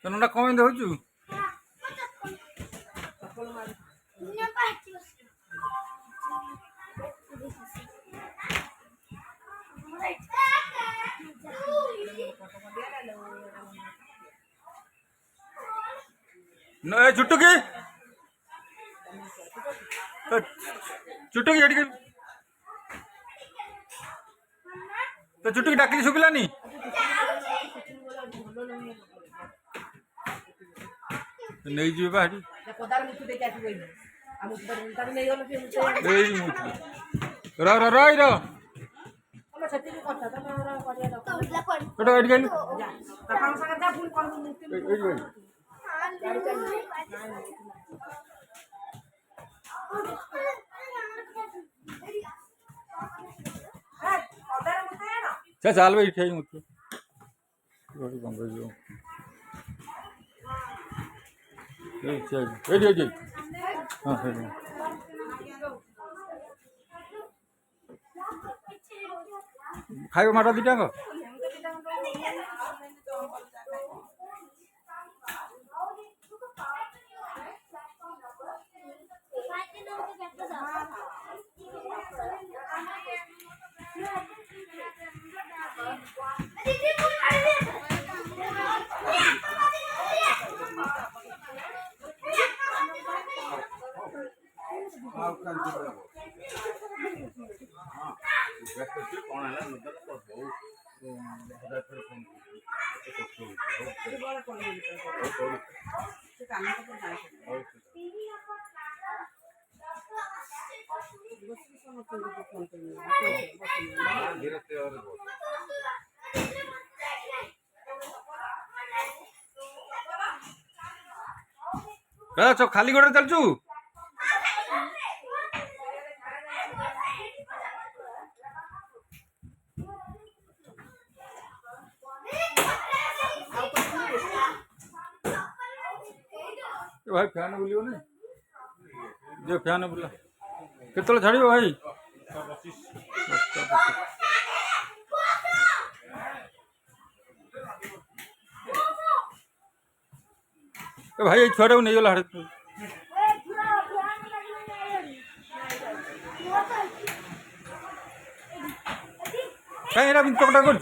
ତନଟା କଣ ଏମିତି ହଉଛୁ? ଏ ଚୁଟୁକି ଚୁଟୁକି ଏଠିକି ତ ଚୁଟୁକି ଡାକିଲି ଶୁଭିଲାନି? ନେଇଯିବେ ବା ସେଠି ଚାଲ ଭାଇ ଠିଆ ମତେ ଏଇଠି ହଁ ଖାଇବ ମାଡ଼ ଦିଟାଙ୍କ ଖାଲି ଗୋଡ଼ରେ ଚାଲୁଛୁ? भाई फैन बुलियो ना जो फैन बुला केतले छाड़ियो भाई भाई छुआ नहीं गला कहीं चकटा कर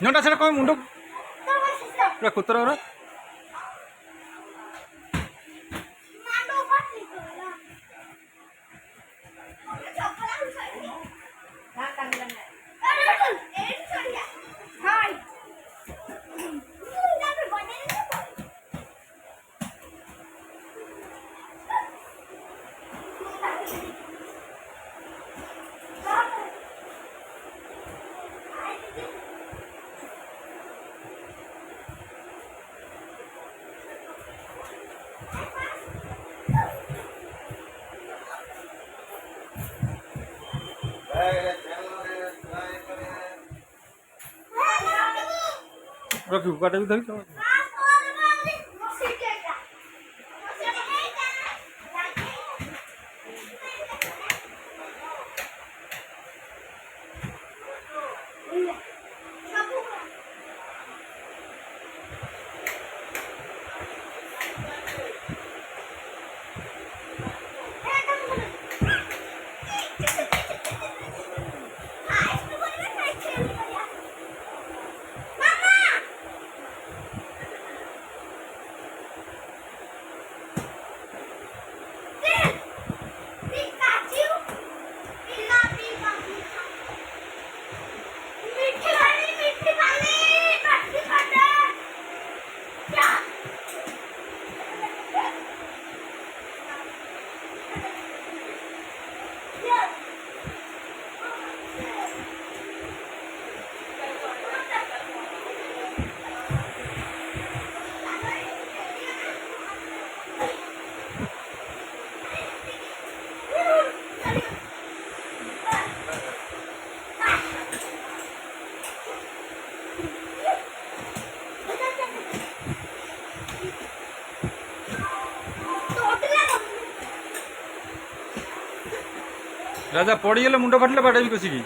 नोटा से कौन मुंडो पूरा कुतरा रा रखी काटे भी धरी राजा पड़गले मुंड फाटिले बाड़े कषिकी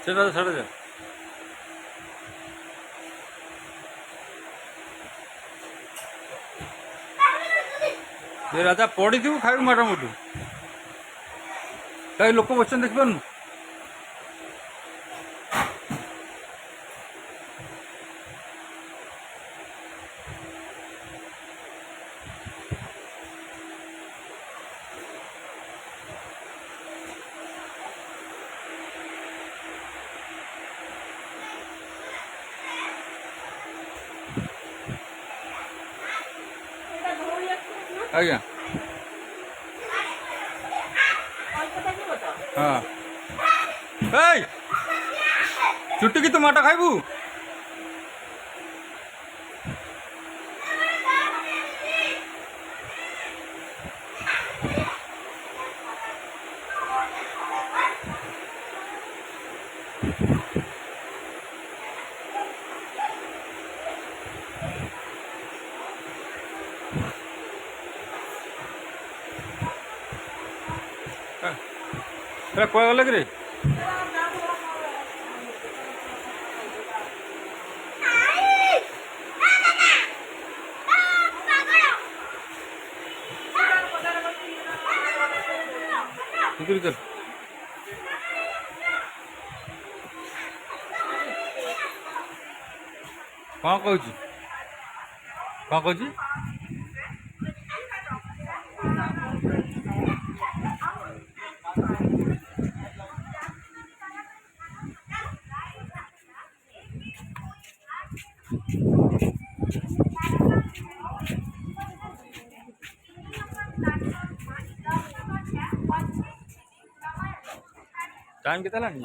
चल छाड़ जा राजा पड़ी थी खाई मार मोटू कहीं लोक बच्चन देख पार आज्ञा हाँ चुट्टी की तो माटा खाइबू कह गल कि चल कौन कौन टाइम कितना लानी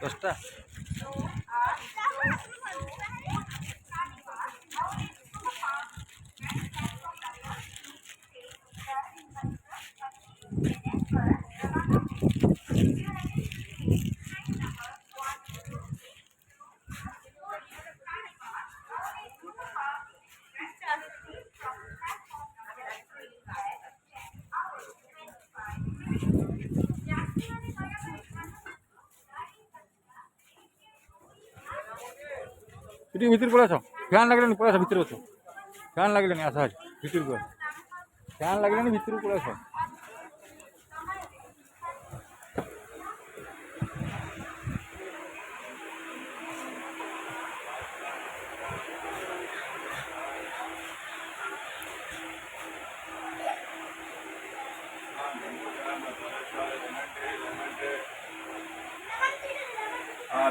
10टा भितर पड़ा फैन लगे पड़ा भितर अच्छे फैन लगे आस भितर को फैन लगे भितर पड़ा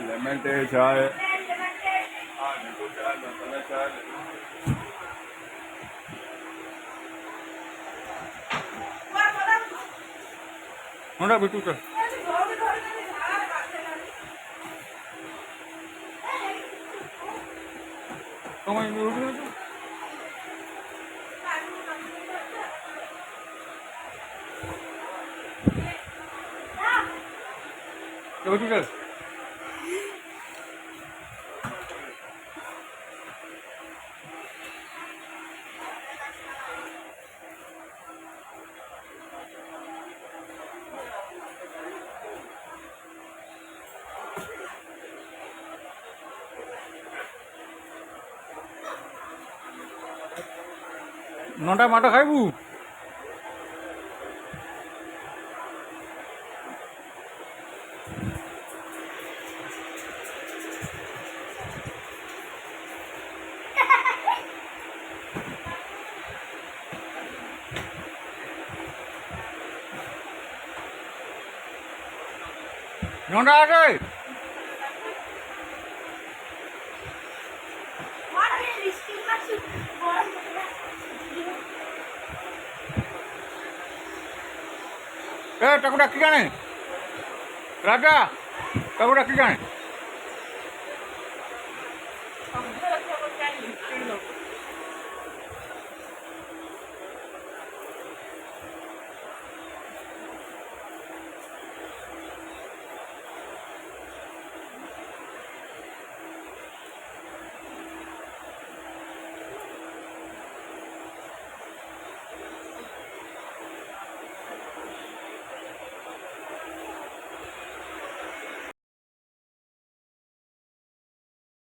लेमन टी चाय होंडा बिटू चल बिटू चल नंटा माटा खाइबू নটা আছে ঠাকুরটা কি জানে রাজা ঠাকুরটা কি জানে